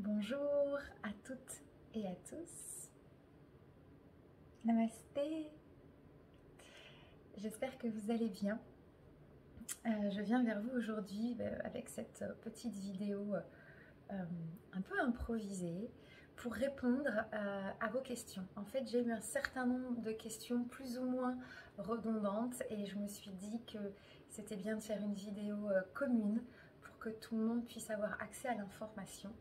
Bonjour à toutes et à tous. Namasté. J'espère que vous allez bien. Je viens vers vous aujourd'hui avec cette petite vidéo un peu improvisée pour répondre à vos questions. En fait, j'ai eu un certain nombre de questions plus ou moins redondantes et je me suis dit que c'était bien de faire une vidéo commune pour que tout le monde puisse avoir accès à l'information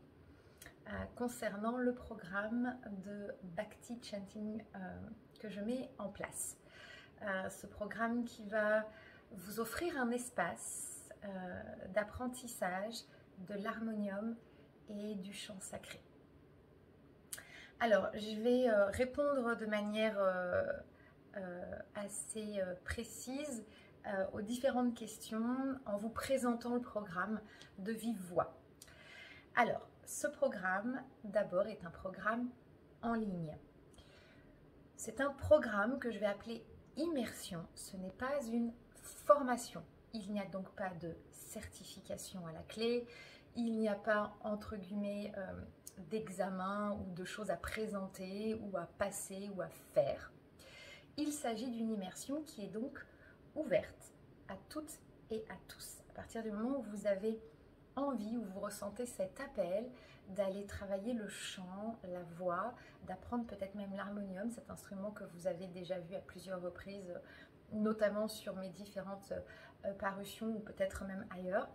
concernant le programme de Bhakti Chanting que je mets en place. Ce programme qui va vous offrir un espace d'apprentissage de l'harmonium et du chant sacré. Alors, je vais répondre de manière assez précise aux différentes questions en vous présentant le programme de vive voix. Alors, ce programme, d'abord, est un programme en ligne. C'est un programme que je vais appeler immersion. Ce n'est pas une formation. Il n'y a donc pas de certification à la clé. Il n'y a pas, entre guillemets, d'examen ou de choses à présenter ou à passer ou à faire. Il s'agit d'une immersion qui est donc ouverte à toutes et à tous. À partir du moment où vous avez envie, où vous ressentez cet appel d'aller travailler le chant, la voix, d'apprendre peut-être même l'harmonium, cet instrument que vous avez déjà vu à plusieurs reprises, notamment sur mes différentes parutions ou peut-être même ailleurs,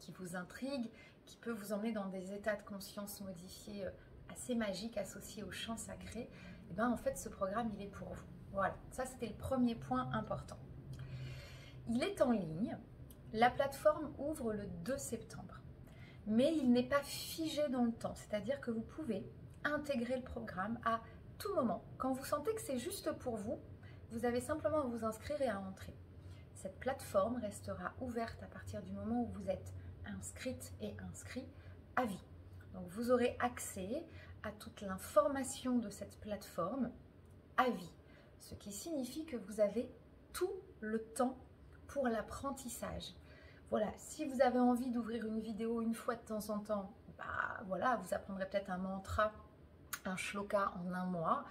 qui vous intrigue, qui peut vous emmener dans des états de conscience modifiés assez magiques associés au chant sacré, et bien en fait ce programme il est pour vous. Voilà, ça c'était le premier point important. Il est en ligne. La plateforme ouvre le 2 septembre, mais il n'est pas figé dans le temps, c'est-à-dire que vous pouvez intégrer le programme à tout moment. Quand vous sentez que c'est juste pour vous, vous avez simplement à vous inscrire et à entrer. Cette plateforme restera ouverte à partir du moment où vous êtes inscrite et inscrit à vie. Donc vous aurez accès à toute l'information de cette plateforme à vie, ce qui signifie que vous avez tout le temps pour l'apprentissage. Voilà, si vous avez envie d'ouvrir une vidéo une fois de temps en temps, bah voilà, vous apprendrez peut-être un mantra, un shloka en un mois.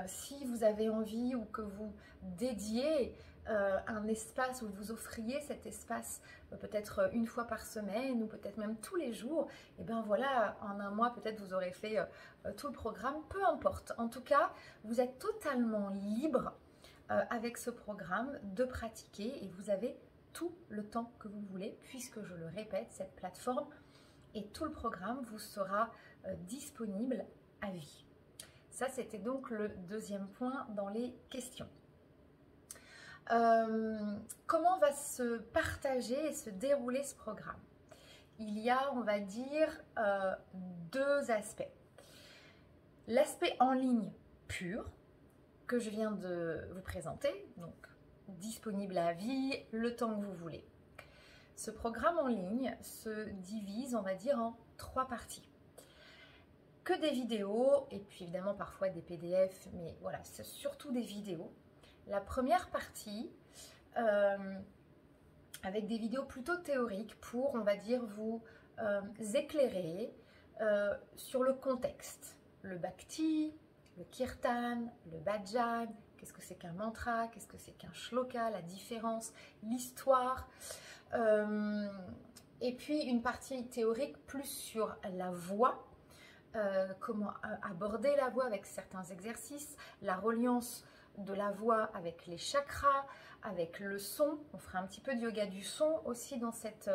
Si vous avez envie ou que vous dédiez un espace, ou vous offriez cet espace peut-être une fois par semaine ou peut-être même tous les jours, et bien voilà, en un mois peut-être vous aurez fait tout le programme, peu importe. En tout cas, vous êtes totalement libre avec ce programme de pratiquer et vous avez tout le temps que vous voulez puisque je le répète, cette plateforme et tout le programme vous sera disponible à vie. Ça c'était donc le deuxième point dans les questions. Comment va se partager et se dérouler ce programme? Il y a, on va dire, deux aspects. L'aspect en ligne pur, que je viens de vous présenter, donc disponible à vie, le temps que vous voulez. Ce programme en ligne se divise, on va dire, en 3 parties. Que des vidéos, et puis évidemment parfois des PDF, mais voilà, c'est surtout des vidéos. La première partie, avec des vidéos plutôt théoriques pour, on va dire, vous éclairer sur le contexte, le bhakti, le kirtan, le bhajan, qu'est-ce que c'est qu'un mantra, qu'est-ce que c'est qu'un shloka, la différence, l'histoire. Et puis une partie théorique plus sur la voix, comment aborder la voix avec certains exercices, la reliance de la voix avec les chakras, avec le son. On fera un petit peu de yoga du son aussi dans cette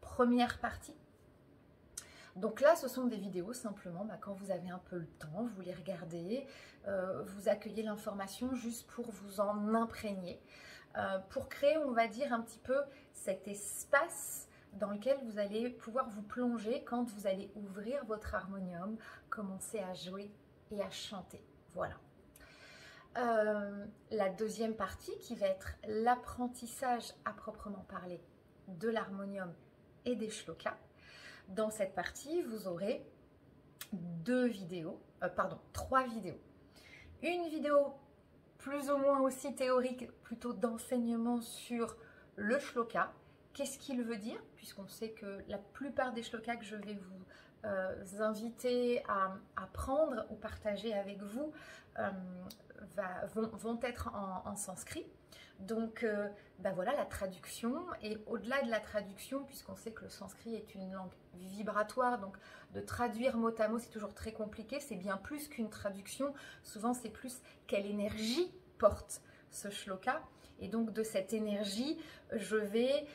première partie. Donc là, ce sont des vidéos simplement, quand vous avez un peu le temps, vous les regardez, vous accueillez l'information juste pour vous en imprégner, pour créer, on va dire, un petit peu cet espace dans lequel vous allez pouvoir vous plonger quand vous allez ouvrir votre harmonium, commencer à jouer et à chanter. Voilà. La deuxième partie qui va être l'apprentissage à proprement parler de l'harmonium et des shlokas. Dans cette partie, vous aurez 3 vidéos. Une vidéo plus ou moins aussi théorique, plutôt d'enseignement sur le shloka, qu'est-ce qu'il veut dire, puisqu'on sait que la plupart des shlokas que je vais vous inviter à apprendre ou partager avec vous vont être en sanskrit. Donc voilà la traduction, et au-delà de la traduction, puisqu'on sait que le sanskrit est une langue vibratoire, donc de traduire mot à mot c'est toujours très compliqué, c'est bien plus qu'une traduction, souvent c'est plus quelle énergie porte ce shloka, et donc de cette énergie je vais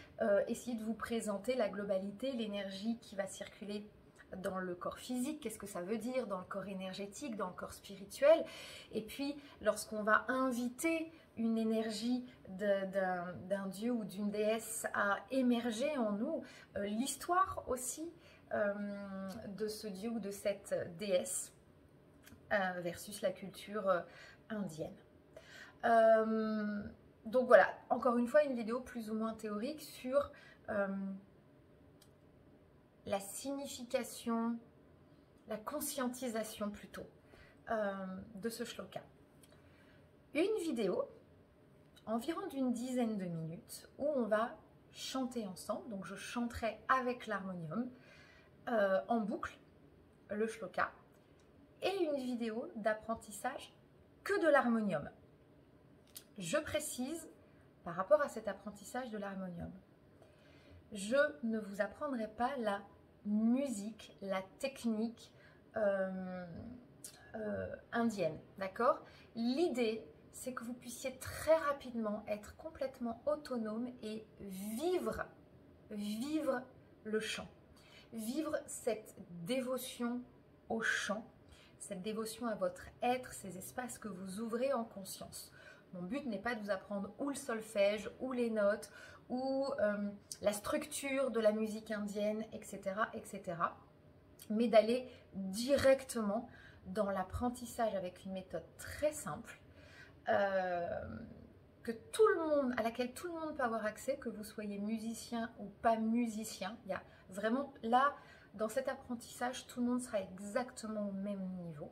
essayer de vous présenter la globalité, l'énergie qui va circuler dans le corps physique, qu'est-ce que ça veut dire, dans le corps énergétique, dans le corps spirituel, et puis lorsqu'on va inviter une énergie d'un dieu ou d'une déesse à émerger en nous, l'histoire aussi de ce dieu ou de cette déesse versus la culture indienne. Donc voilà, encore une fois une vidéo plus ou moins théorique sur la signification, la conscientisation plutôt de ce shloka. Une vidéo environ d'une dizaine de minutes où on va chanter ensemble, donc je chanterai avec l'harmonium en boucle le shloka, et une vidéo d'apprentissage que de l'harmonium. Je précise par rapport à cet apprentissage de l'harmonium, je ne vous apprendrai pas la musique, la technique indienne, d'accord? L'idée, c'est que vous puissiez très rapidement être complètement autonome et vivre le chant. Vivre cette dévotion au chant, cette dévotion à votre être, ces espaces que vous ouvrez en conscience. Mon but n'est pas de vous apprendre ou le solfège, ou les notes, ou la structure de la musique indienne, etc., etc. mais d'aller directement dans l'apprentissage avec une méthode très simple, que tout le monde, à laquelle tout le monde peut avoir accès, que vous soyez musicien ou pas musicien. Il y a vraiment là, dans cet apprentissage, tout le monde sera exactement au même niveau.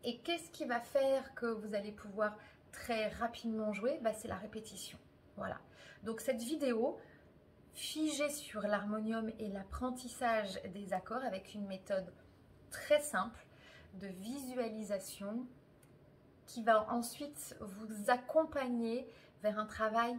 Et qu'est-ce qui va faire que vous allez pouvoir très rapidement jouer? C'est la répétition. Voilà. Donc cette vidéo figée sur l'harmonium et l'apprentissage des accords avec une méthode très simple de visualisation qui va ensuite vous accompagner vers un travail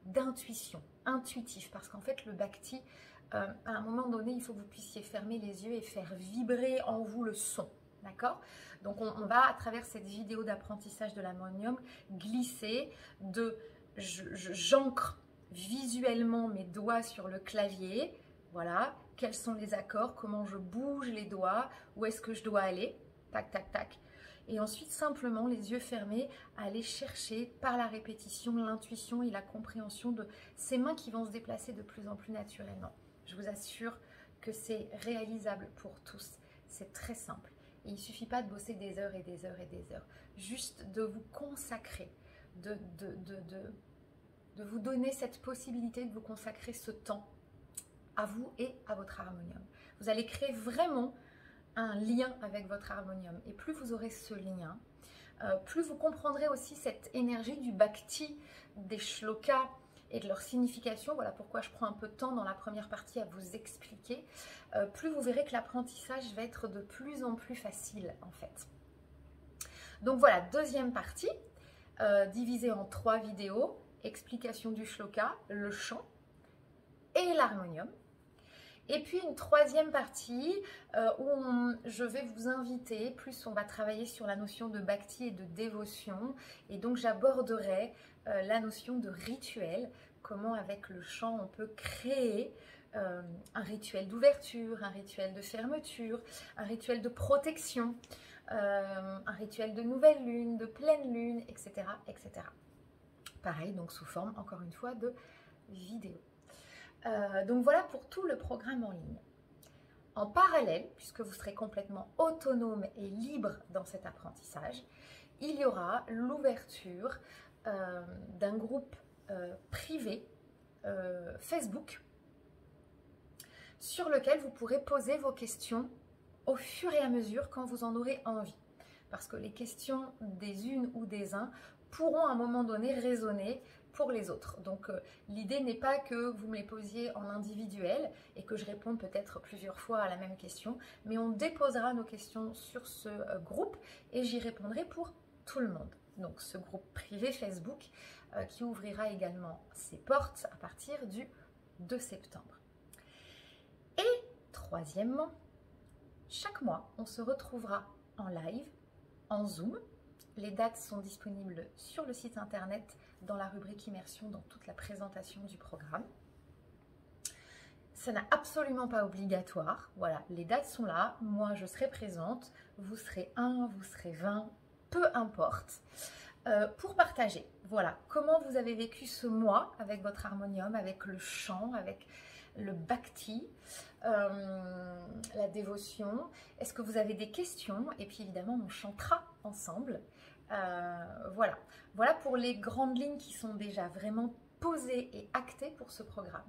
d'intuition, intuitif, parce qu'en fait le bhakti, à un moment donné, il faut que vous puissiez fermer les yeux et faire vibrer en vous le son, d'accord? Donc on va, à travers cette vidéo d'apprentissage de l'harmonium, glisser de j'ancre visuellement mes doigts sur le clavier, voilà, quels sont les accords, comment je bouge les doigts, où est-ce que je dois aller, tac, tac, tac. Et ensuite, simplement, les yeux fermés, aller chercher par la répétition l'intuition et la compréhension de ces mains qui vont se déplacer de plus en plus naturellement. Je vous assure que c'est réalisable pour tous. C'est très simple. Et il ne suffit pas de bosser des heures et des heures et des heures. Juste de vous consacrer, de vous donner cette possibilité de vous consacrer ce temps à vous et à votre harmonium. Vous allez créer vraiment un lien avec votre harmonium, et plus vous aurez ce lien, plus vous comprendrez aussi cette énergie du bhakti, des shlokas et de leur signification. Voilà pourquoi je prends un peu de temps dans la première partie à vous expliquer. Plus vous verrez que l'apprentissage va être de plus en plus facile en fait. Donc voilà, deuxième partie, divisée en 3 vidéos, explication du shloka, le chant et l'harmonium. Et puis une troisième partie où je vais vous inviter, plus on va travailler sur la notion de bhakti et de dévotion, et donc j'aborderai la notion de rituel, comment avec le chant on peut créer un rituel d'ouverture, un rituel de fermeture, un rituel de protection, un rituel de nouvelle lune, de pleine lune, etc., etc. Pareil, donc sous forme, encore une fois, de vidéo. Donc voilà pour tout le programme en ligne. En parallèle, puisque vous serez complètement autonome et libre dans cet apprentissage, il y aura l'ouverture d'un groupe privé Facebook sur lequel vous pourrez poser vos questions au fur et à mesure quand vous en aurez envie. Parce que les questions des unes ou des uns pourront à un moment donné résonner pour les autres. Donc l'idée n'est pas que vous me les posiez en individuel et que je réponde peut-être plusieurs fois à la même question, mais on déposera nos questions sur ce groupe et j'y répondrai pour tout le monde. Donc ce groupe privé Facebook qui ouvrira également ses portes à partir du 2 septembre. Et troisièmement, chaque mois, on se retrouvera en live, en Zoom. Les dates sont disponibles sur le site internet dans la rubrique immersion, dans toute la présentation du programme. Ça n'est absolument pas obligatoire. Voilà, les dates sont là. Moi, je serai présente. Vous serez 1, vous serez 20, peu importe. Pour partager, voilà, comment vous avez vécu ce mois avec votre harmonium, avec le chant, avec le bhakti, la dévotion. Est-ce que vous avez des questions? Et puis évidemment, on chantera ensemble. Voilà. Voilà pour les grandes lignes qui sont déjà vraiment posées et actées pour ce programme.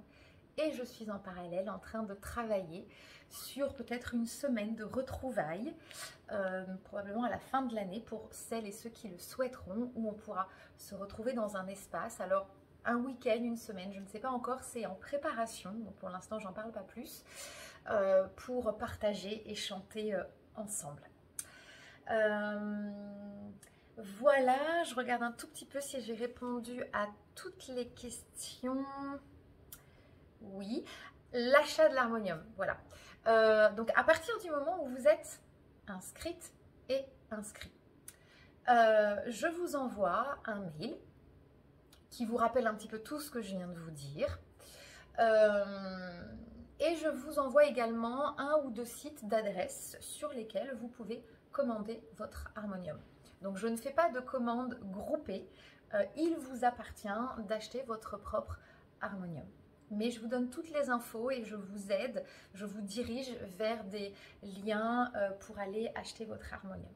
Et je suis en parallèle en train de travailler sur peut-être une semaine de retrouvailles, probablement à la fin de l'année pour celles et ceux qui le souhaiteront, où on pourra se retrouver dans un espace. Alors, un week-end, une semaine, je ne sais pas encore, c'est en préparation, donc pour l'instant, j'en parle pas plus, pour partager et chanter ensemble. Voilà, je regarde un tout petit peu si j'ai répondu à toutes les questions. Oui, l'achat de l'harmonium, voilà. Donc à partir du moment où vous êtes inscrite et inscrit, je vous envoie un mail qui vous rappelle un petit peu tout ce que je viens de vous dire. Et je vous envoie également 1 ou 2 sites d'adresses sur lesquels vous pouvez commander votre harmonium. Donc je ne fais pas de commande groupée, il vous appartient d'acheter votre propre harmonium. Mais je vous donne toutes les infos et je vous aide, je vous dirige vers des liens pour aller acheter votre harmonium.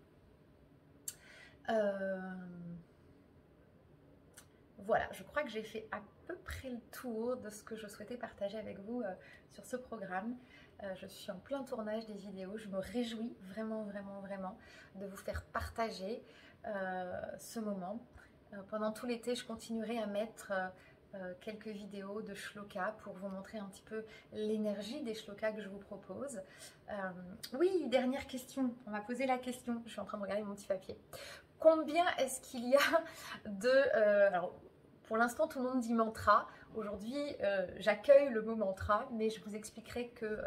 Voilà, je crois que j'ai fait à peu près le tour de ce que je souhaitais partager avec vous sur ce programme. Je suis en plein tournage des vidéos, je me réjouis vraiment de vous faire partager ce moment. Pendant tout l'été, je continuerai à mettre quelques vidéos de shloka pour vous montrer un petit peu l'énergie des shlokas que je vous propose. Oui, dernière question, on m'a posé la question, je suis en train de regarder mon petit papier. Combien est-ce qu'il y a de... alors, pour l'instant, tout le monde dit mantra. Aujourd'hui, j'accueille le mot mantra, mais je vous expliquerai que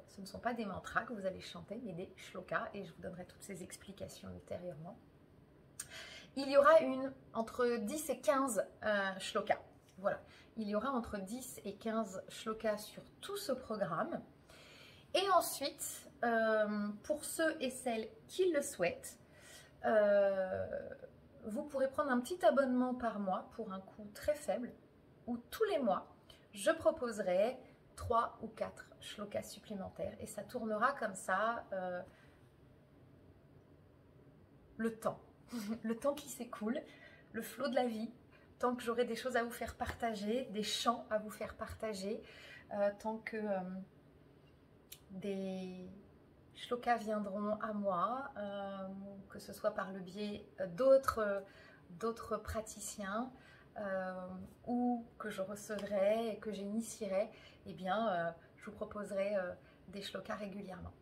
ce ne sont pas des mantras que vous allez chanter, mais des shlokas, et je vous donnerai toutes ces explications ultérieurement. Il y aura entre 10 et 15 shlokas. Voilà, il y aura entre 10 et 15 shlokas sur tout ce programme. Et ensuite, pour ceux et celles qui le souhaitent, vous pourrez prendre un petit abonnement par mois pour un coût très faible, où tous les mois, je proposerai 3 ou 4 shlokas supplémentaires. Et ça tournera comme ça le temps. Le temps qui s'écoule, le flot de la vie, tant que j'aurai des choses à vous faire partager, des chants à vous faire partager, tant que des shlokas viendront à moi, que ce soit par le biais d'autres praticiens, ou que je recevrai et que j'initierai, eh bien, je vous proposerai des shlokas régulièrement.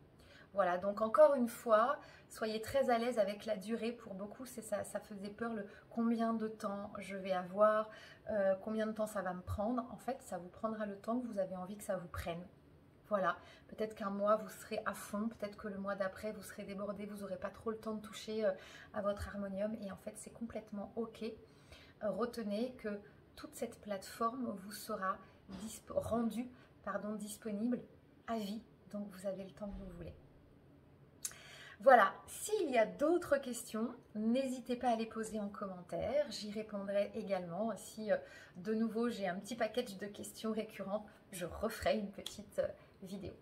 Voilà, donc encore une fois, soyez très à l'aise avec la durée. Pour beaucoup, ça faisait peur, le combien de temps je vais avoir, combien de temps ça va me prendre. En fait, ça vous prendra le temps que vous avez envie que ça vous prenne. Voilà, peut-être qu'un mois, vous serez à fond, peut-être que le mois d'après, vous serez débordé, vous n'aurez pas trop le temps de toucher à votre harmonium. Et en fait, c'est complètement OK. Retenez que toute cette plateforme vous sera rendue disponible à vie. Donc, vous avez le temps que vous voulez. Voilà, s'il y a d'autres questions, n'hésitez pas à les poser en commentaire. J'y répondrai également. Si de nouveau j'ai un petit package de questions récurrentes, je referai une petite vidéo.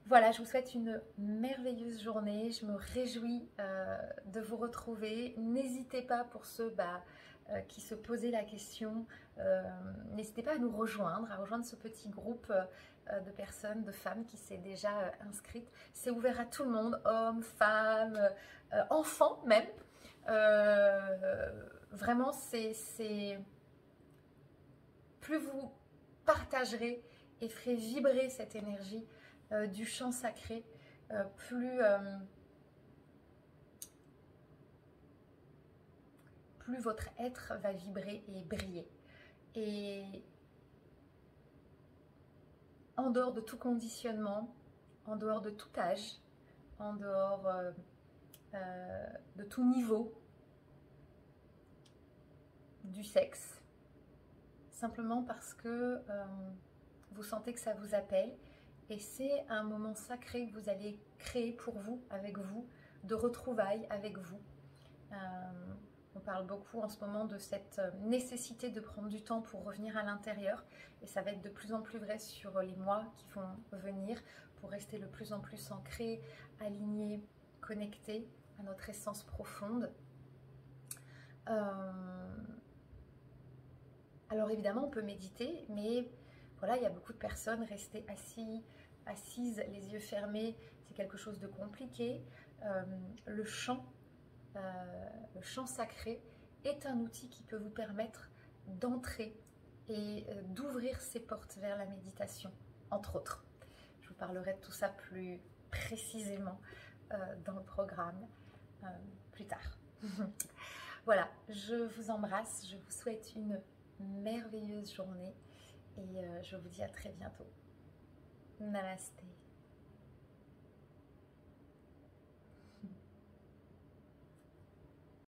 Voilà, je vous souhaite une merveilleuse journée. Je me réjouis de vous retrouver. N'hésitez pas pour ceux qui se posaient la question, n'hésitez pas à nous rejoindre, ce petit groupe de personnes, de femmes qui s'est déjà inscrite. C'est ouvert à tout le monde, hommes, femmes, enfants même. Vraiment, c'est plus vous partagerez et ferez vibrer cette énergie du chant sacré, plus votre être va vibrer et briller. Et en dehors de tout conditionnement, en dehors de tout âge, en dehors de tout niveau du sexe, simplement parce que vous sentez que ça vous appelle, et c'est un moment sacré que vous allez créer pour vous, avec vous, de retrouvailles avec vous. On parle beaucoup en ce moment de cette nécessité de prendre du temps pour revenir à l'intérieur, et ça va être de plus en plus vrai sur les mois qui vont venir, pour rester de plus en plus ancré, aligné, connecté à notre essence profonde. Alors évidemment on peut méditer, mais voilà, il y a beaucoup de personnes restées assises, les yeux fermés, c'est quelque chose de compliqué. Le chant sacré est un outil qui peut vous permettre d'entrer et d'ouvrir ses portes vers la méditation, entre autres. Je vous parlerai de tout ça plus précisément dans le programme plus tard. Voilà, je vous embrasse, je vous souhaite une merveilleuse journée et je vous dis à très bientôt. Namasté.